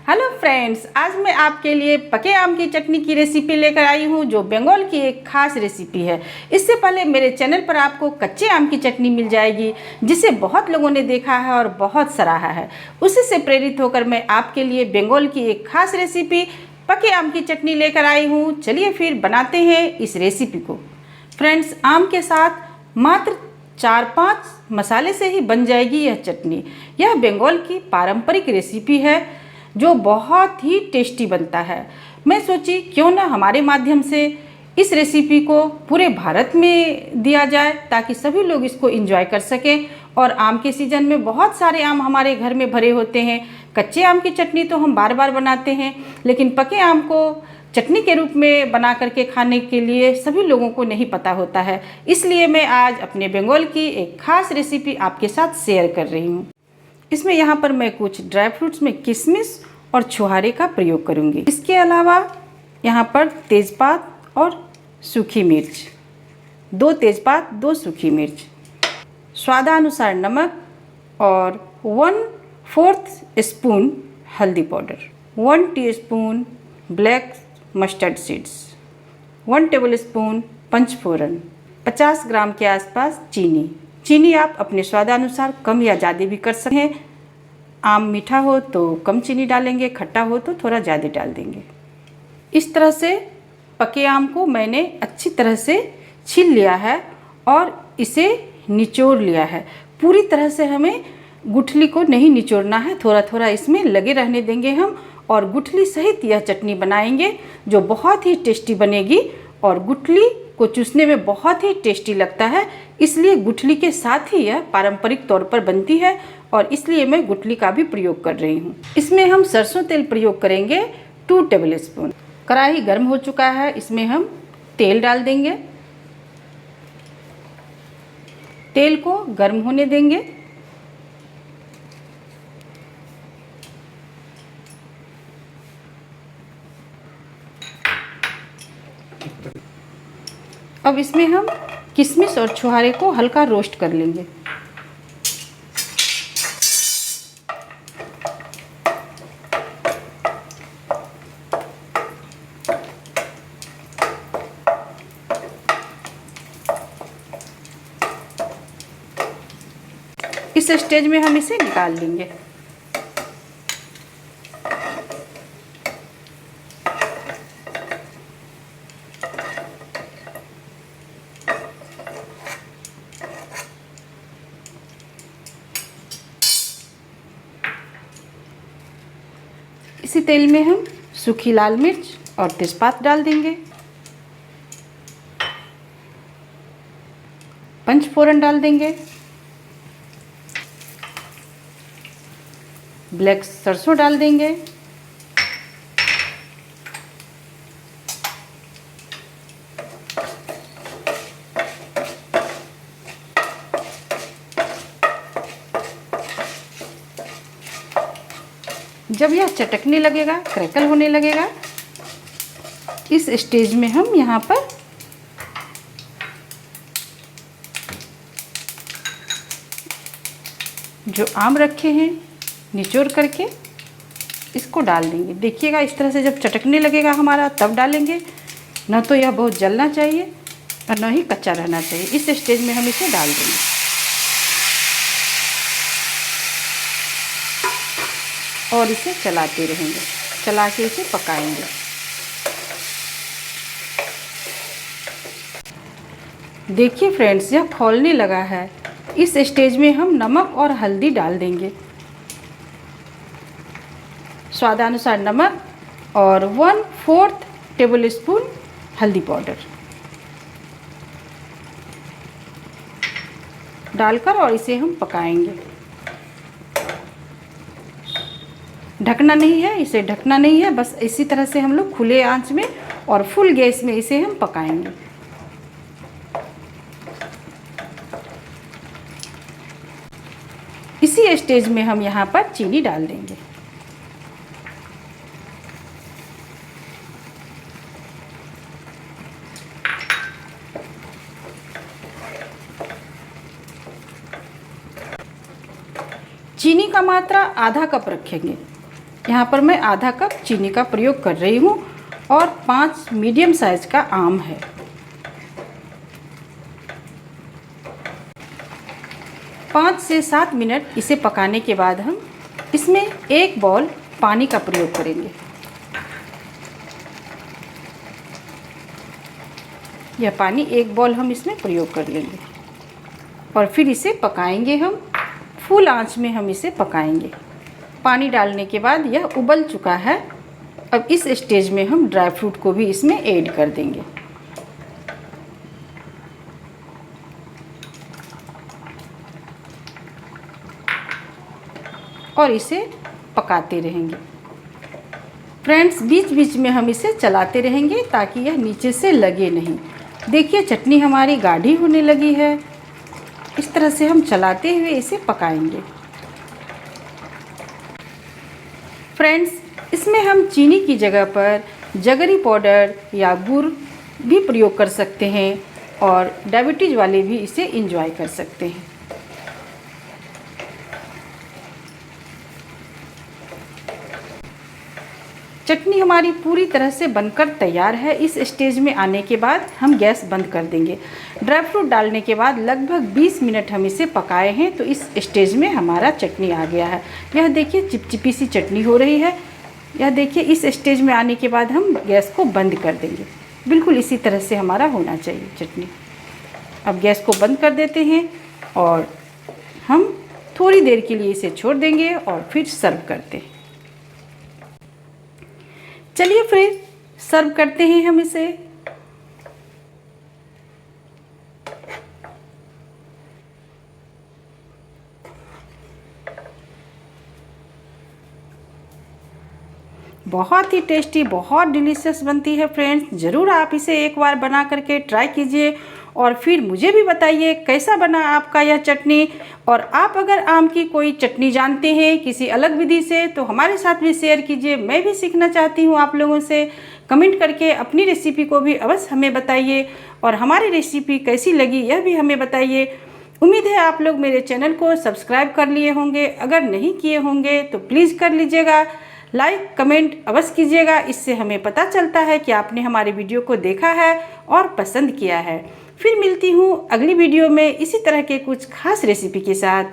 Hello friends, आज मैं आपके लिए पके आम की चटनी की रेसिपी लेकर आई हूँ जो बंगाल की एक खास रेसिपी है। इससे पहले मेरे चैनल पर आपको कच्चे आम की चटनी मिल जाएगी जिसे बहुत लोगों ने देखा है और बहुत सराहा है। उसी से प्रेरित होकर मैं आपके लिए बंगाल की एक खास रेसिपी पके आम की चटनी लेकर आई हूँ। चलिए फिर बनाते हैं इस रेसिपी को। फ्रेंड्स, आम के साथ मात्र 4-5 मसाले से ही बन जाएगी यह चटनी। यह बंगाल की पारंपरिक रेसिपी है जो बहुत ही टेस्टी बनता है। मैं सोची क्यों ना हमारे माध्यम से इस रेसिपी को पूरे भारत में दिया जाए ताकि सभी लोग इसको एंजॉय कर सकें। और आम के सीज़न में बहुत सारे आम हमारे घर में भरे होते हैं। कच्चे आम की चटनी तो हम बार बार बनाते हैं, लेकिन पके आम को चटनी के रूप में बना करके खाने के लिए सभी लोगों को नहीं पता होता है। इसलिए मैं आज अपने बंगाल की एक खास रेसिपी आपके साथ शेयर कर रही हूँ। इसमें यहाँ पर मैं कुछ ड्राई फ्रूट्स में किशमिश और छुहारे का प्रयोग करूँगी। इसके अलावा यहाँ पर तेज़पात और सूखी मिर्च, 2 तेज़पात 2 सूखी मिर्च, स्वादानुसार नमक और 1/4 स्पून हल्दी powder, 1 teaspoon black mustard seeds, 1 tablespoon panchphoron, 50 gram के आसपास चीनी आप अपने स्वादानुसार कम या ज़्यादा भी कर सकते हैं। आम मीठा हो तो कम चीनी डालेंगे, खट्टा हो तो थोड़ा ज़्यादा डाल देंगे। इस तरह से पके आम को मैंने अच्छी तरह से छील लिया है और इसे निचोड़ लिया है। पूरी तरह से हमें गुठली को नहीं निचोड़ना है, थोड़ा थोड़ा इसमें लगे रहने देंगे हम और गुठली सहित यह चटनी बनाएंगे जो बहुत ही टेस्टी बनेगी। और गुठली को चूसने में बहुत ही टेस्टी लगता है, इसलिए गुठली के साथ ही यह पारंपरिक तौर पर बनती है और इसलिए मैं गुठली का भी प्रयोग कर रही हूँ। इसमें हम सरसों तेल प्रयोग करेंगे 2 टेबलस्पून। कढ़ाई गर्म हो चुका है, इसमें हम तेल डाल देंगे। तेल को गर्म होने देंगे। अब इसमें हम किशमिश और छुहारे को हल्का रोस्ट कर लेंगे। इस स्टेज में हम इसे निकाल लेंगे। इसी तेल में हम सूखी लाल मिर्च और तेजपात डाल देंगे। पंचफोरन डाल देंगे। ब्लैक सरसों डाल देंगे। जब यह चटकने लगेगा, क्रैकल होने लगेगा, इस स्टेज में हम यहाँ पर जो आम रखे हैं निचोड़ करके इसको डाल देंगे। देखिएगा, इस तरह से जब चटकने लगेगा हमारा तब डालेंगे, न तो यह बहुत जलना चाहिए और न ही कच्चा रहना चाहिए। इस स्टेज में हम इसे डाल देंगे और इसे चलाते रहेंगे, चला के इसे पकाएंगे। देखिए फ्रेंड्स, यह खौलने लगा है। इस स्टेज में हम नमक और हल्दी डाल देंगे। स्वादानुसार नमक और 1/4 टेबलस्पून हल्दी पाउडर डालकर और इसे हम पकाएंगे। ढकना नहीं है, इसे ढकना नहीं है, बस इसी तरह से हम लोग खुले आंच में और फुल गैस में इसे हम पकाएंगे। इसी स्टेज में हम यहाँ पर चीनी डाल देंगे। चीनी का मात्रा आधा कप रखेंगे। यहाँ पर मैं आधा कप चीनी का प्रयोग कर रही हूँ और 5 मीडियम साइज का आम है। पाँच से 7 मिनट इसे पकाने के बाद हम इसमें 1 बाउल पानी का प्रयोग करेंगे। यह पानी 1 बाउल हम इसमें प्रयोग कर लेंगे और फिर इसे पकाएंगे। हम फुल आंच में हम इसे पकाएंगे। पानी डालने के बाद यह उबल चुका है। अब इस स्टेज में हम ड्राई फ्रूट को भी इसमें ऐड कर देंगे। और इसे पकाते रहेंगे। फ्रेंड्स, बीच बीच में हम इसे चलाते रहेंगे ताकि यह नीचे से लगे नहीं। देखिए चटनी हमारी गाढ़ी होने लगी है। इस तरह से हम चलाते हुए इसे पकाएंगे। फ्रेंड्स, इसमें हम चीनी की जगह पर जगरी पाउडर या गुड़ भी प्रयोग कर सकते हैं और डायबिटीज़ वाले भी इसे एंजॉय कर सकते हैं। चटनी हमारी पूरी तरह से बनकर तैयार है। इस स्टेज में आने के बाद हम गैस बंद कर देंगे। ड्राई फ्रूट डालने के बाद लगभग 20 मिनट हम इसे पकाए हैं तो इस स्टेज में हमारा चटनी आ गया है। यह देखिए चिपचिपी सी चटनी हो रही है। यह देखिए इस स्टेज में आने के बाद हम गैस को बंद कर देंगे। बिल्कुल इसी तरह से हमारा होना चाहिए चटनी। अब गैस को बंद कर देते हैं और हम थोड़ी देर के लिए इसे छोड़ देंगे और फिर सर्व करते हैं। चलिए फिर सर्व करते हैं हम इसे। बहुत ही टेस्टी, बहुत डिलीशियस बनती है फ्रेंड्स। ज़रूर आप इसे एक बार बना करके ट्राई कीजिए और फिर मुझे भी बताइए कैसा बना आपका यह चटनी। और आप अगर आम की कोई चटनी जानते हैं किसी अलग विधि से तो हमारे साथ भी शेयर कीजिए। मैं भी सीखना चाहती हूँ आप लोगों से। कमेंट करके अपनी रेसिपी को भी अवश्य हमें बताइए और हमारी रेसिपी कैसी लगी यह भी हमें बताइए। उम्मीद है आप लोग मेरे चैनल को सब्सक्राइब कर लिए होंगे। अगर नहीं किए होंगे तो प्लीज़ कर लीजिएगा। लाइक कमेंट अवश्य कीजिएगा। इससे हमें पता चलता है कि आपने हमारे वीडियो को देखा है और पसंद किया है। फिर मिलती हूँ अगली वीडियो में इसी तरह के कुछ खास रेसिपी के साथ।